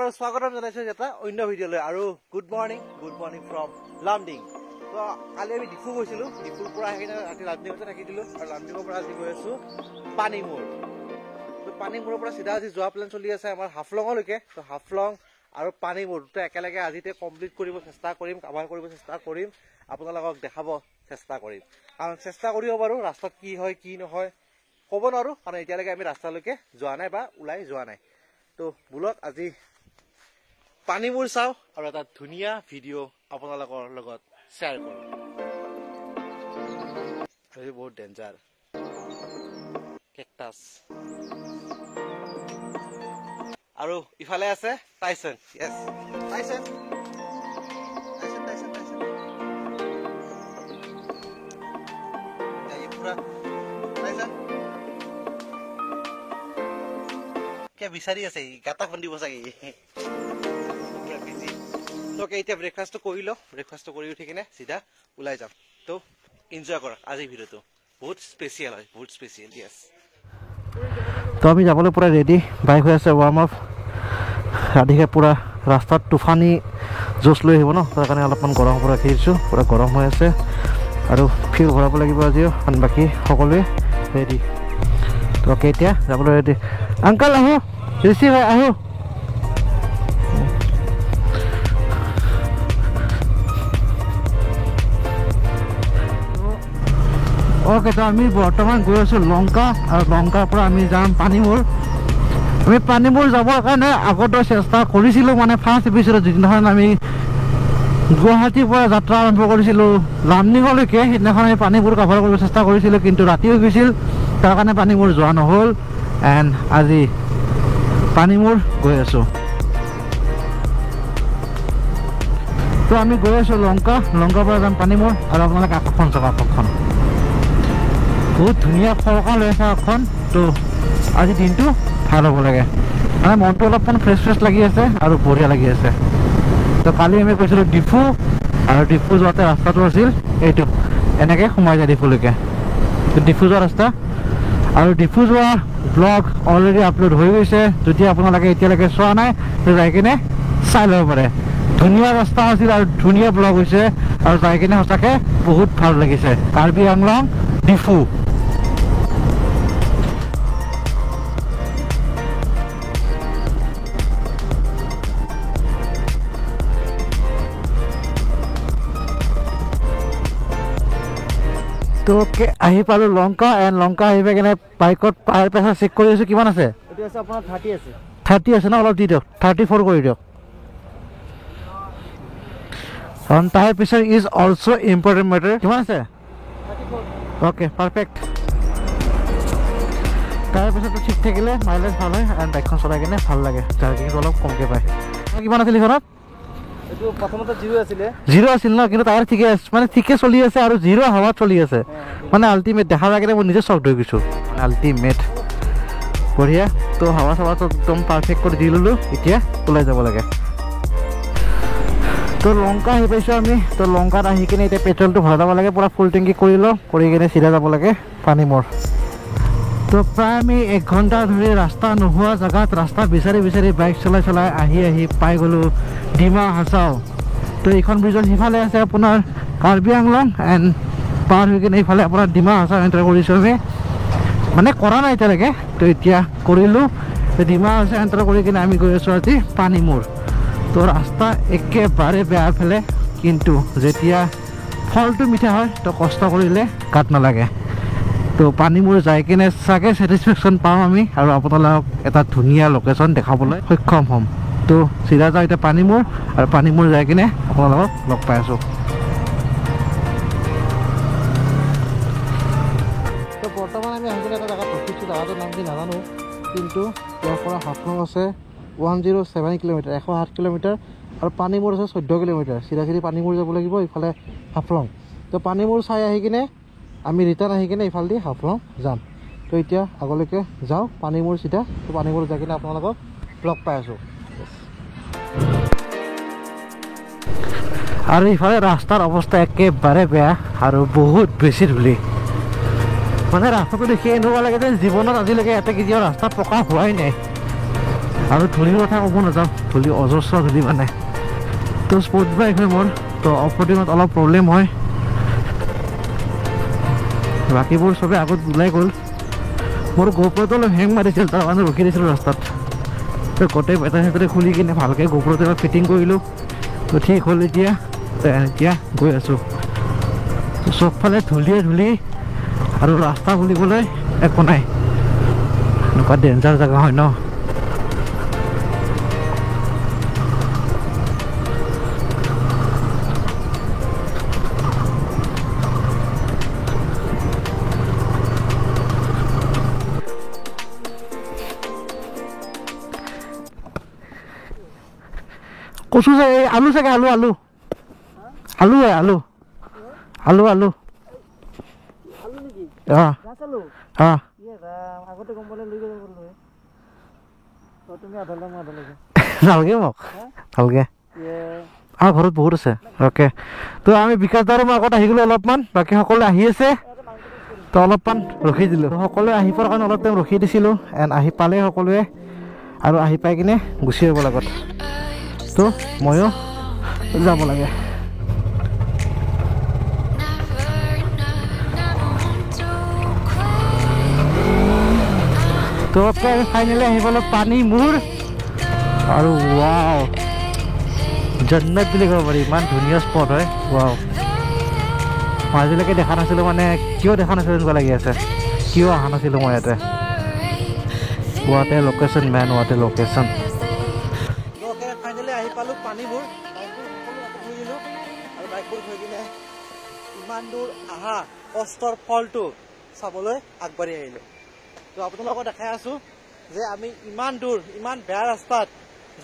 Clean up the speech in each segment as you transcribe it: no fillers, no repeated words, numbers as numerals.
আৰু স্বাগতম জনাইছো এটা অন্য ভিডিঅ'লৈ আৰু গুড মৰ্নিং ফ্ৰম লামডিং। তো কালি আমি ডিফু গৈছিলোঁ, ডিফুৰ পৰা আহি ৰাতি লামডিঙতে থাকি দিলোঁ আৰু লামডিঙৰ পৰা আজি গৈ আছোঁ পানীমূৰ। তো পানীমূৰৰ পৰা চিধা আজি যোৱা প্লেন চলি আছে আমাৰ হাফলঙলৈকে। তো হাফলং আৰু পানীমূৰ দুটা একেলগে আজিতে কমপ্লিট কৰিব চেষ্টা কৰিম, কাভাৰ কৰিব চেষ্টা কৰিম, আপোনালোকক দেখাব চেষ্টা কৰিম। কাৰণ চেষ্টা কৰিব পাৰোঁ, ৰাস্তাত কি হয় কি নহয় ক'ব নোৱাৰোঁ, কাৰণ এতিয়ালৈকে আমি ৰাস্তালৈকে যোৱা নাই বা ওলাই যোৱা নাই। তো বোলক আজি পানীমূৰ চাওঁ আৰু এটা ধুনীয়া ভিডিঅ' আপোনালোকৰ লগত শ্বেয়াৰ কৰোঁ। বহুত ডেঞ্জাৰ কেকটাছ আৰু ইফালে আছে টাইচন। য়েছ টাইচন বিচাৰি আছে গাটা খুন্দিব চাগে। এতিয়া ব্ৰেকফাষ্টটো কৰি লওঁ, ব্ৰেকফাষ্টটো কৰি উঠি কিনে চিধা ওলাই যাম। তো এনজয় কৰক আজিৰ ভিডিঅ'টো, বহুত স্পেচিয়েল হয়, বহুত স্পেচিয়েল। য়েছ তো আমি যাবলৈ পূৰা ৰেডি, বাইক হৈ আছে ৱাৰ্ম আপ। ৰাতিকে পূৰা ৰাস্তাত তুফানী জোচ লৈ আহিব ন, তাৰ কাৰণে অলপমান গৰম পৰা ৰাখি দিছোঁ, পূৰা গৰম হৈ আছে আৰু ফিউ ভৰাব লাগিব আজিও, কাৰণ বাকী সকলোৱে ৰেডি। তো এতিয়া যাবলৈ ৰেডি। আংকল আহো, ৰিচিভ হয় আহো। অ'কে, তো আমি বৰ্তমান গৈ আছোঁ লংকা, আৰু লংকাৰ পৰা আমি যাম পানীমূৰ। আমি পানীমূৰ যাবৰ কাৰণে আগতে চেষ্টা কৰিছিলোঁ, মানে ফাৰ্ষ্ট এপিছ'ডত যিদিনাখন আমি গুৱাহাটীৰ পৰা যাত্ৰা আৰম্ভ কৰিছিলোঁ লামডিঙলৈকে, সেইদিনাখন আমি পানীমূৰ কাভাৰ কৰিব চেষ্টা কৰিছিলোঁ, কিন্তু ৰাতি হৈ গৈছিল, তাৰ কাৰণে পানীমূৰ যোৱা নহ'ল। এণ্ড আজি পানীমূৰ গৈ আছোঁ। তো আমি গৈ আছোঁ লংকাৰ পৰা যাম পানীমূৰ, আৰু আপোনালোকে আকাশখন চাওক, আকাশখন বহুত ধুনীয়া ফৰকা লৈ আছে আকাশখন। তো আজি দিনটো ভাল হ'ব লাগে, মানে মনটো অলপমান ফ্ৰেছ লাগি আছে আৰু বঢ়িয়া লাগি আছে। তো কালি আমি গৈছিলোঁ ডিফু, আৰু ডিফু যোৱাতে ৰাস্তাটো আছিল এইটো, এনেকৈ সোমাই যায় ডিফুলৈকে। তো ডিফু যোৱা ৰাস্তা, আৰু ডিফু যোৱা ব্লগ অলৰেডি আপলোড হৈ গৈছে, যদি আপোনালোকে এতিয়ালৈকে চোৱা নাই তো যাই কিনে চাই ল'ব পাৰে। ধুনীয়া ৰাস্তা আছিল আৰু ধুনীয়া ব্লগ হৈছে, আৰু যাই কিনে সঁচাকৈ বহুত ভাল লাগিছে। কাৰ্বি আংলং ডিফু। তো আহি পালোঁ লংকা, এণ্ড লংকা আহি পাই কিনে বাইকত টায়াৰ প্ৰেছাৰ চেক কৰি আছোঁ, কিমান আছে? এইটো আছে আপোনাৰ 30 আছে। 30 আছে ন, অলপ দি দিয়ক, 34 কৰি দিয়ক। কাৰণ tyre pressure is also' important matter. কিমান আছে? 34। Okay perfect. টায়াৰ প্ৰেছাৰটো ঠিক থাকিলে মাইলেজ ভাল হয়, এণ্ড বাইকখন চলাই কিনে ভাল লাগে, জাৰ্কিংটো অলপ কমকৈ পায়। কিমান আছিল এইখনত? এইটো প্ৰথমতে 0 আছিলে। 0 আছিল ন, কিন্তু টায়াৰ ঠিকে আছে, মানে ঠিকে চলি আছে, আৰু 0 হাৱাত চলি আছে, মানে আল্টিমেট। দেখা লাগে মই নিজে চক হৈ গৈছোঁ, মানে আল্টিমেট বঢ়িয়া। তো হাৱা চাৱাটো একদম পাৰফেক্ট কৰি দি ল'লোঁ, এতিয়া ওলাই যাব লাগে। তো লংকা আহি পাইছোঁ আমি। তো লংকাত আহি কিনে এতিয়া পেট্ৰলটো ভৰাই ল'ব লাগে, পূৰা ফুল টেংকি কৰি লওঁ, কৰি কিনে চিধা যাব লাগে পানীমূৰ। তো প্ৰায় আমি 1 ঘণ্টা ধৰি ৰাস্তা নোহোৱা জেগাত ৰাস্তা বিচাৰি বাইক চলাই আহি পাই গ'লোঁ ডিমা হাছাও। তো এইখন ব্ৰিজৰ সিফালে আছে আপোনাৰ কাৰ্বি আংলং, এণ্ড পাৰ হৈ কিনে এইফালে আপোনাৰ ডিমা হাছাও এণ্টাৰ কৰিছোঁ আমি, মানে কৰা নাই এতিয়ালৈকে। তো এতিয়া কৰিলোঁ, ডিমা হাছাও এণ্টাৰ কৰি কিনে আমি গৈ আছোঁ আজি পানীমূৰ। তো ৰাস্তা একেবাৰে বেয়া ফেলে, কিন্তু যেতিয়া ফলটো মিঠা হয় তো কষ্ট কৰিলে গাত নালাগে। তো পানীমূৰ যাই কিনে চাগে ছেটিছফেকশ্যন পাওঁ আমি, আৰু আপোনালোকক এটা ধুনীয়া লোকেশ্যন দেখাবলৈ সক্ষম হ'ম। তো চিধা যাওঁ এতিয়া পানীমূৰ, আৰু পানীমূৰ যাই কিনে আপোনালোকক লগ পাই আছোঁ। তো বৰ্তমান আমি আহি কিনে এটা জেগাত ৰখিছোঁ, জেগাটোৰ নাম কি নাজানো, কিন্তু ইয়াৰ পৰা হাফলং আছে 107 কিলোমিটাৰ, 108 কিলোমিটাৰ, আৰু পানীমূৰ আছে 14 কিলোমিটাৰ। চিধা পানীমূৰ যাব লাগিব, ইফালে হাফলং। তো পানীমূৰ চাই আহি কিনে আমি ৰিটাৰ্ণ আহি কিনে ইফালেদি হাফলং যাম। তো এতিয়া আগলৈকে যাওঁ পানীমূৰ চিধা। তো পানীমূৰ যাই কিনে আপোনালোকক লগ পাই আছোঁ। আৰু ইফালে ৰাস্তাৰ অৱস্থা একেবাৰে বেয়া, আৰু বহুত বেছি ধূলি, মানে ৰাস্তাটো দেখি এনেকুৱা লাগে যে জীৱনত আজিলৈকে ইয়াতে কেতিয়াও ৰাস্তা পকা হোৱাই নাই। আৰু ধূলিৰ কথা ক'ব নাযাওঁ, ধূলি অজস্ৰ ধূলি মানে। তো স্পৰ্টছ বাইক হয় মোৰ, তো অফ ৰ'ডিঙত অলপ প্ৰব্লেম হয়। বাকীবোৰ চবে আগত ওলাই গ'ল। মোৰ গোপ্ৰটো অলপ হেং মাৰিছিল, তাৰ কাৰণে ৰখি দিছিলোঁ ৰাস্তাত। তো গোটেই বেটাৰী চেটাৰী খুলি কিনে ভালকৈ গোপ্ৰটো এবাৰ ফিটিং কৰিলোঁ। তো ঠিক হ'ল এতিয়া। তো এতিয়া গৈ আছোঁ। চবফালে ধূলিয়ে ধূলি আৰু ৰাস্তা বুলিবলৈ একো নাই। এনেকুৱা ডেঞ্জাৰ জেগা হয় ন। কচু চাগে আলু চাগে আলু আলু আলু হয় আলু আলু আলু আলু নেকি? অঁ গাছ আলু? অঁ আগতে গম পালে লৈ যাব পাৰলো তুমি আধা মই আধা লাগে নালগে মোক ভালকে আমাৰ ঘৰত বহুত আছে। অ'কে, তো আমি বিকাশ দাৰ মই আগত আহি গ'লো অলপমান, বাকী সকলোৱে আহি আছে। তো অলপমান ৰখি দিলোঁ, সকলোৱে আহি পোৱাৰ কাৰণে অলপ টাইম ৰখি দিছিলোঁ। এণ্ড আহি পালে সকলোৱে, আৰু আহি পাই কিনে গুচি আহিব লগত। তো ময়ো যাব লাগে। তো আমি ফাইনেলি আহি পালোঁ পানী মূৰ। আৰু ৱাও, জন্নত বুলি ক'ব পাৰি, ইমান ধুনীয়া স্পট হয়। ৱাও, মই আজিলৈকে দেখা নাছিলোঁ, মানে কিয় দেখা নাছিলোঁ এনেকুৱা লাগি আছে, কিয় অহা নাছিলোঁ মই ইয়াতে। ৱাট এ লোকেশ্যন মেন, ৱাট এ লোকেশ্যন। ফাইনেলি আহি পালোঁ পানীবোৰ, বাইকবোৰ সকলো আকৌ থৈ দিলোঁ। আৰু বাইকবোৰ থৈ কিনে ইমান দূৰ আহা কষ্টৰ ফলটো চাবলৈ আগবাঢ়ি আহিলোঁ। তো আপোনালোকক দেখাই আছোঁ যে আমি ইমান দূৰ, ইমান বেয়া ৰাস্তাত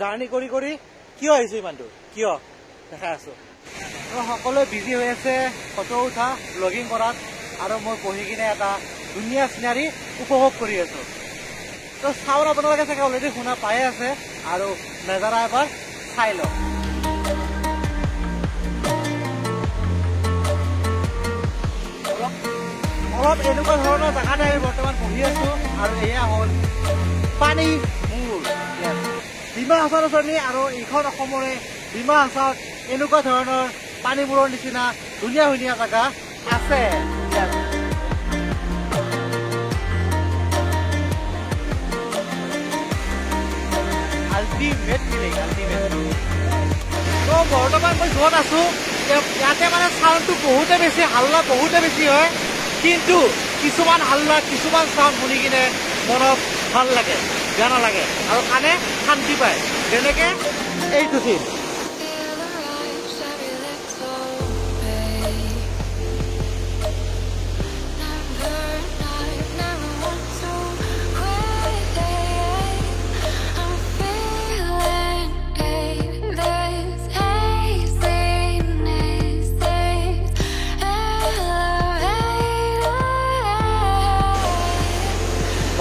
জাৰ্ণি কৰি কৰি কিয় আহিছোঁ, ইমান দূৰ কিয় দেখাই আছোঁ। সকলোৱে বিজি হৈ আছে ফটো উঠা, ব্লগিং কৰাত, আৰু মই বহি কিনে এটা ধুনীয়া চিনাৰী উপভোগ কৰি আছোঁ। তো চাউল আপোনালোকে চাগে অলৰেডি শুনা পায়ে আছে, আৰু নেজাৰা এবাৰ চাই লওক। অলপ এনেকুৱা ধৰণৰ জেগাতে আমি বৰ্তমান বহি আছোঁ, আৰু এয়া হ'ল পানী মূৰ। ডিমা হাছাওৰ ওচৰনি, আৰু এইখন অসমৰে ডিমা হাছাওত এনেকুৱা ধৰণৰ পানীমূৰৰ নিচিনা ধুনীয়া ধুনীয়া জেগা আছে। Ultimate feeling, ultimate. তো বৰ্তমান মই য'ত আছোঁ, ইয়াতে মানে চাউণ্ডটো বহুতে বেছি, হাল্লা বহুতে বেছি হয়, কিন্তু কিছুমান হাল্লা, কিছুমান চাউণ্ড শুনি কিনে মনত ভাল লাগে, বেয়া নালাগে, আৰু কাণে শান্তি পায়। যেনেকে এইটো চিন।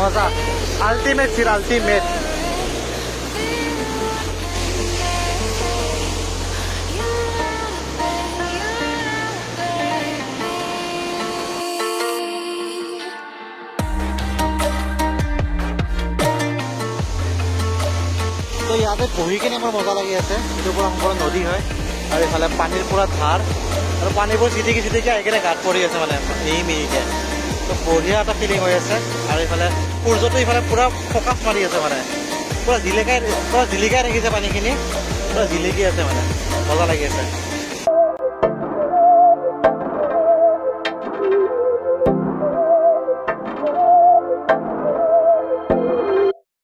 মজা, আল্টিমেট চিৰ, আল্টিমেট। তো ইয়াতে বহি কিনে মোৰ মজা লাগি আছে। এইটোৰ পৰা সম্পূৰ্ণ নদী হয়, আৰু এইফালে পানীৰ পুৰা ধাৰ, আৰু পানীবোৰ চিটিকি চিটিকি আহি কিনে গাত পৰি আছে, মানে মিহি মিহিকে। তো বঢ়িয়া এটা ফিলিং হৈ আছে। আৰু এইফালে সূৰ্যটো ইফালে পুৰা ফকাছ মাৰি আছে, মানে পুৰা জিলিকাই ৰাখিছে পানীখিনি, পুৰা জিলিকি আছে, মানে মজা লাগি আছে।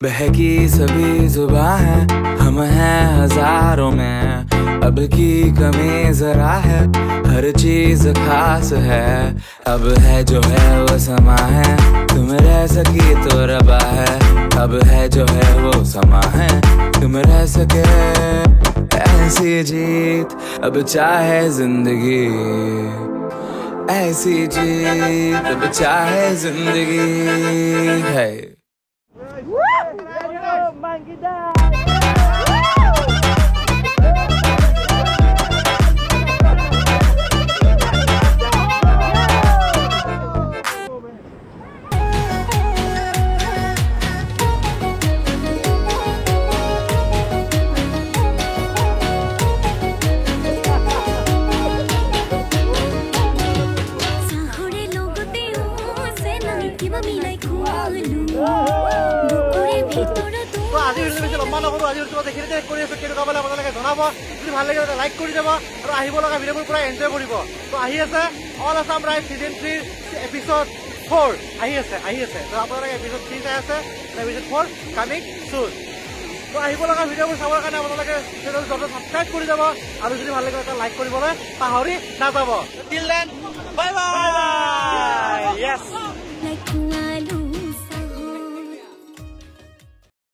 बहकी सभी जुबां है, हम हैं हजारों में, अब की कमी जरा है, हर चीज खास है, अब है जो है वो समा है, तुम रह सकी तो रबा है, अब है जो है वो समा है, तुम रह सके ऐसी जीत, अब चाहे जिंदगी, ऐसी जीत अब चाहे जिंदगी है। নক'বা আজি তোমাক দেখিলে কৰি আছো কেনেকুৱা পালে আপোনালোকে জনাব যদি ভাল লাগে লাইক কৰি যাব আৰু আহিব লগা ভিডিঅ'বোৰ পুৰা এনজয় কৰিব তো আহি আছে all Assam ride season 3 episode 4 আহি আছে তো আপোনালোকে এপিছড 3 চাই আছে এপিছড 4 কামিং সুন তো আহিব লগা ভিডিঅ'বোৰ চাবৰ কাৰণে আপোনালোকে চেনেলটো ছাবস্ক্ৰাইব কৰি যাব আৰু যদি ভাল লাগে এটা লাইক কৰিবলৈ পাহৰি নাযাব টিল দেন বাই বাই য়েছ